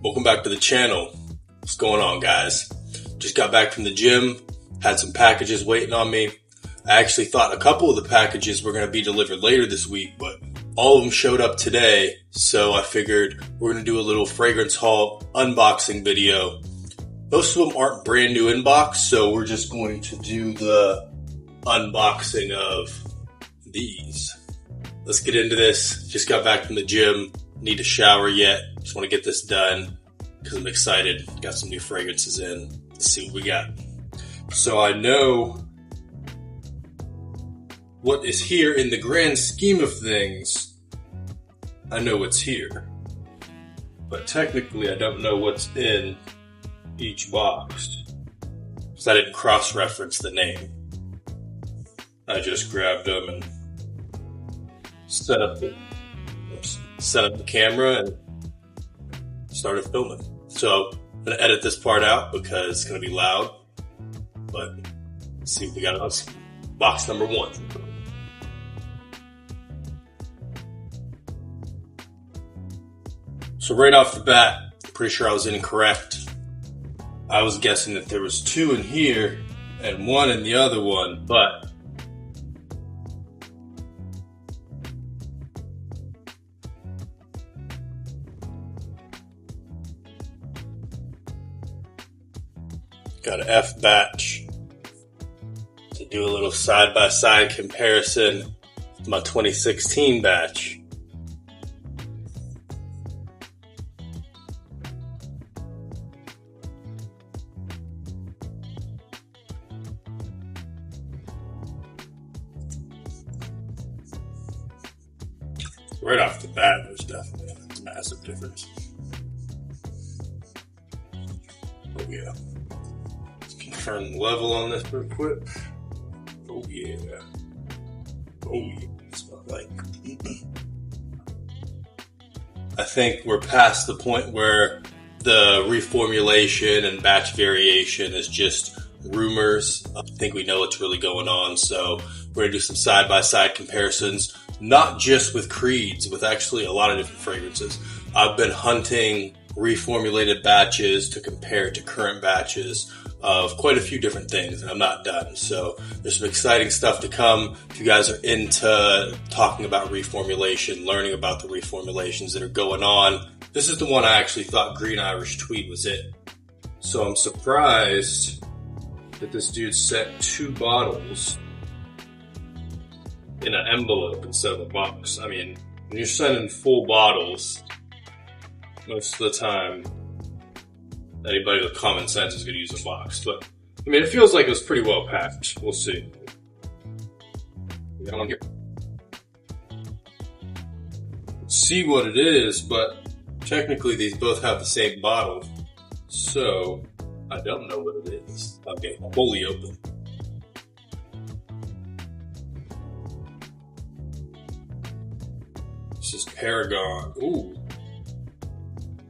Welcome back to the channel. What's going on, guys? Just got back from the gym, had some packages waiting on me. I actually thought a couple of the packages were going to be delivered later this week, but all of them showed up today, so I figured we're going to do a little fragrance haul unboxing video. Most of them aren't brand new in box, so we're just going to do the unboxing of these. Let's get into this. Just got back from the gym. Need to shower yet. Just want to get this done because I'm excited. Got some new fragrances in. Let's see what we got. So I know what is here in the grand scheme of things. I know what's here. But technically I don't know what's in each box. Because I didn't cross-reference the name. I just grabbed them and set up the camera and started filming. So I'm going to edit this part out because it's going to be loud. But let's see what we got on box number one. So right off the bat, pretty sure I was incorrect. I was guessing that there was two in here and one in the other one, but got an F batch to do a little side-by-side comparison with my 2016 batch. Right off the bat, there's definitely a massive difference. Oh yeah. Turn the level on this real quick. Oh yeah. Oh yeah. It smells like. I think we're past the point where the reformulation and batch variation is just rumors. I think we know what's really going on, so we're gonna do some side-by-side comparisons, not just with creeds, with actually a lot of different fragrances. I've been hunting reformulated batches to compare to current batches of quite a few different things, and I'm not done. So there's some exciting stuff to come. If you guys are into talking about reformulation, learning about the reformulations that are going on, this is the one I actually thought Green Irish Tweed was it. So I'm surprised that this dude sent 2 bottles in an envelope instead of a box. I mean, when you're sending full bottles, most of the time, anybody with common sense is going to use a box. But, I mean, it feels like it was pretty well packed. We'll see. We got one here. Let's see what it is, but technically these both have the same bottle. So, I don't know what it is. Okay, fully open. This is Paragon. Ooh.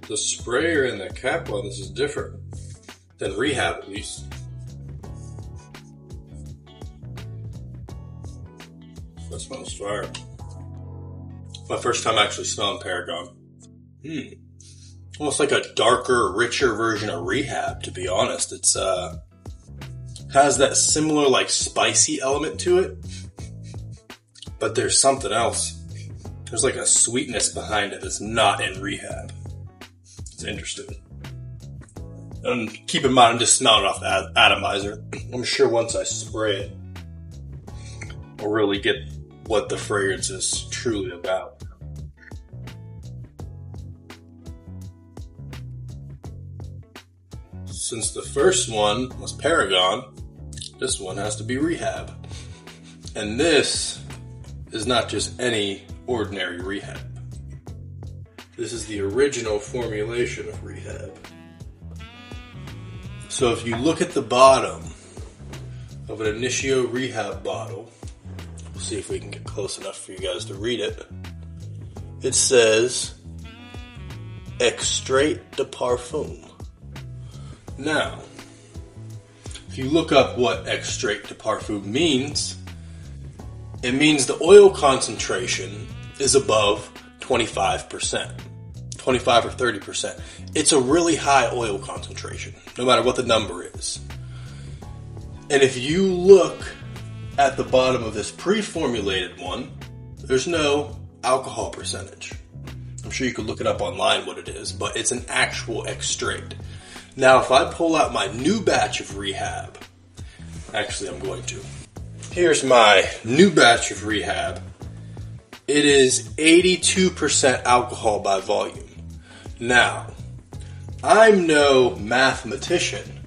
The sprayer and the cap on this is different than Rehab, at least. That smells fire. My first time actually smelling Paragon. Almost like a darker, richer version of Rehab, to be honest. It's has that similar like spicy element to it, but there's something else. There's like a sweetness behind it that's not in Rehab. It's interesting. And keep in mind, I'm just smelling off the atomizer. I'm sure once I spray it, I'll really get what the fragrance is truly about. Since the first one was Paragon, this one has to be Rehab. And this is not just any ordinary Rehab. This is the original formulation of Rehab. So if you look at the bottom of an Initio Rehab bottle, we'll see if we can get close enough for you guys to read it. It says, Extrait de Parfum. Now, if you look up what Extrait de Parfum means, it means the oil concentration is above 25%. 25 or 30%. It's a really high oil concentration, no matter what the number is. And if you look at the bottom of this pre-formulated one, there's no alcohol percentage. I'm sure you could look it up online what it is, but it's an actual extrait. Now, if I pull out my new batch of Rehab, actually I'm going to. Here's my new batch of Rehab. It is 82% alcohol by volume. Now, I'm no mathematician,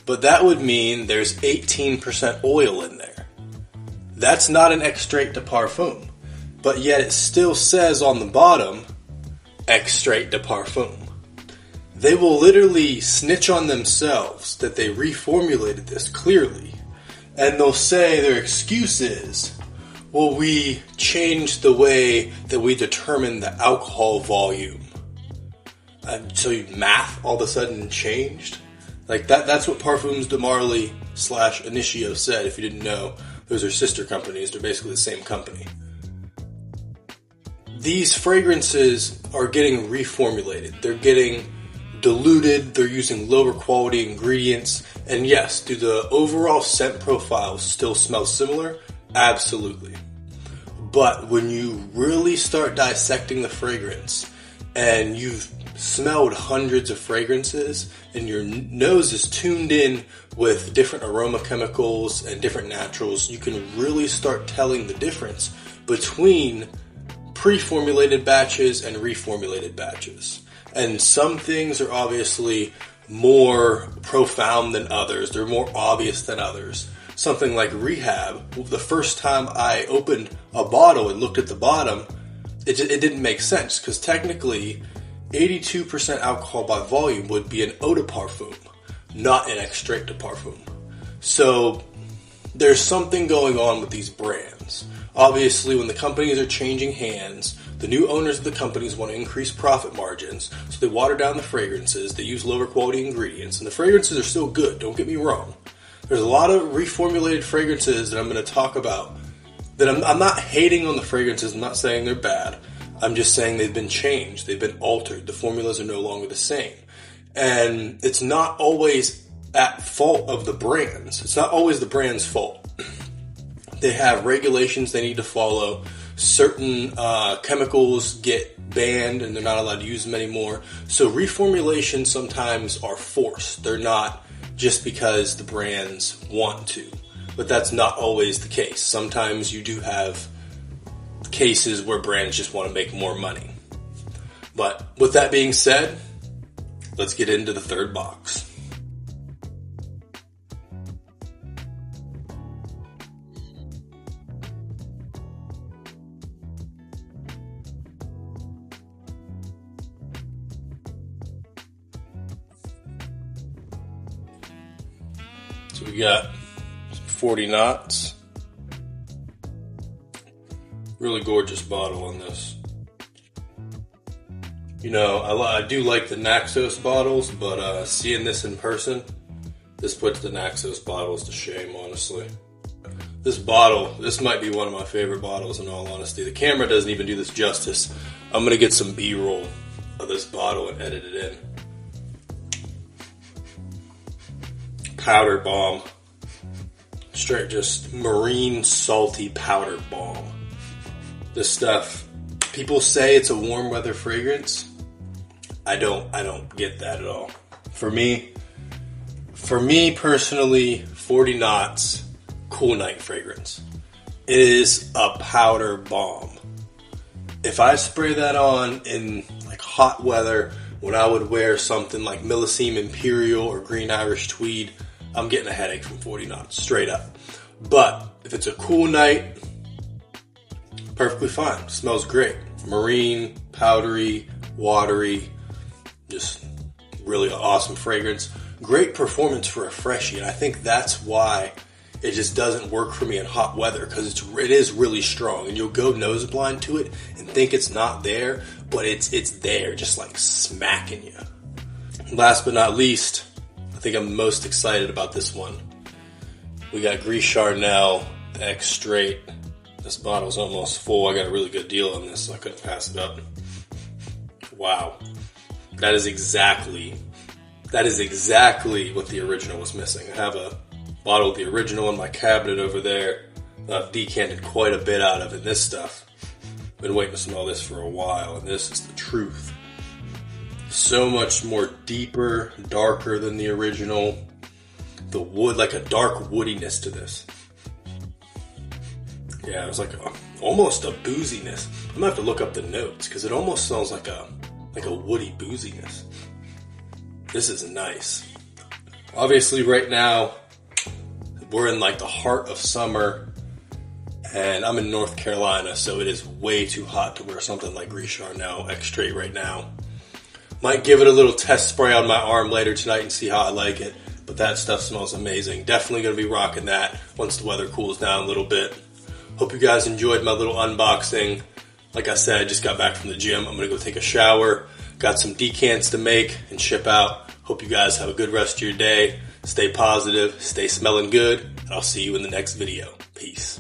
but that would mean there's 18% oil in there. That's not an extrait de parfum, but yet it still says on the bottom, extrait de parfum. They will literally snitch on themselves that they reformulated this clearly, and they'll say their excuse is, well, we changed the way that we determine the alcohol volume. So math all of a sudden changed? Like that's what Parfums de Marly / Initio said. If you didn't know, those are sister companies. They're basically the same company. These fragrances are getting reformulated. They're getting diluted. They're using lower quality ingredients. And yes, do the overall scent profiles still smell similar? Absolutely. But when you really start dissecting the fragrance and you've smelled hundreds of fragrances and your nose is tuned in with different aroma chemicals and different naturals, you can really start telling the difference between pre-formulated batches and reformulated batches. And some things are obviously more profound than others. They're more obvious than others. Something like Rehab, the first time I opened a bottle and looked at the bottom, it didn't make sense because technically 82% alcohol by volume would be an eau de parfum, not an extrait de parfum. So there's something going on with these brands. Obviously, when the companies are changing hands, the new owners of the companies want to increase profit margins, so they water down the fragrances, they use lower quality ingredients, and the fragrances are still good, don't get me wrong. There's a lot of reformulated fragrances that I'm going to talk about that I'm not hating on the fragrances, I'm not saying they're bad. I'm just saying they've been changed, they've been altered, the formulas are no longer the same. And it's not always at fault of the brands. It's not always the brand's fault. They have regulations they need to follow. Certain chemicals get banned and they're not allowed to use them anymore. So reformulations sometimes are forced. They're not just because the brands want to. But that's not always the case. Sometimes you do have cases where brands just want to make more money. But with that being said, let's get into the third box. So we got 40 knots. Really gorgeous bottle on this. You know, I do like the Naxos bottles, but seeing this in person, this puts the Naxos bottles to shame, honestly. This bottle, this might be one of my favorite bottles in all honesty. The camera doesn't even do this justice. I'm going to get some B-roll of this bottle and edit it in. Powder bomb. Straight just marine salty powder bomb. This stuff, people say it's a warm weather fragrance. I don't get that at all. For me personally, 40 knots, cool night fragrance. It is a powder bomb. If I spray that on in like hot weather, when I would wear something like Millesime Imperial or Green Irish Tweed, I'm getting a headache from 40 knots, straight up. But if it's a cool night, perfectly fine. Smells great. Marine, powdery, watery, just really awesome fragrance. Great performance for a freshie, and I think that's why it just doesn't work for me in hot weather, because it is really strong, and you'll go nose blind to it and think it's not there, but it's there, just like smacking you. Last but not least, I think I'm most excited about this one. We got Gris Charnel X Straight. This bottle's almost full. I got a really good deal on this, so I couldn't pass it up. Wow. That is exactly what the original was missing. I have a bottle of the original in my cabinet over there. I've decanted quite a bit out of it. This stuff, been waiting to smell this for a while, and this is the truth. So much more deeper, darker than the original. The wood, like a dark woodiness to this. Yeah, it was like almost a booziness. I'm gonna have to look up the notes because it almost smells like a woody booziness. This is nice. Obviously, right now we're in like the heart of summer, and I'm in North Carolina, so it is way too hot to wear something like Gris Charnel X-Straight right now. Might give it a little test spray on my arm later tonight and see how I like it. But that stuff smells amazing. Definitely going to be rocking that once the weather cools down a little bit. Hope you guys enjoyed my little unboxing. Like I said, I just got back from the gym. I'm going to go take a shower. Got some decants to make and ship out. Hope you guys have a good rest of your day. Stay positive. Stay smelling good. And I'll see you in the next video. Peace.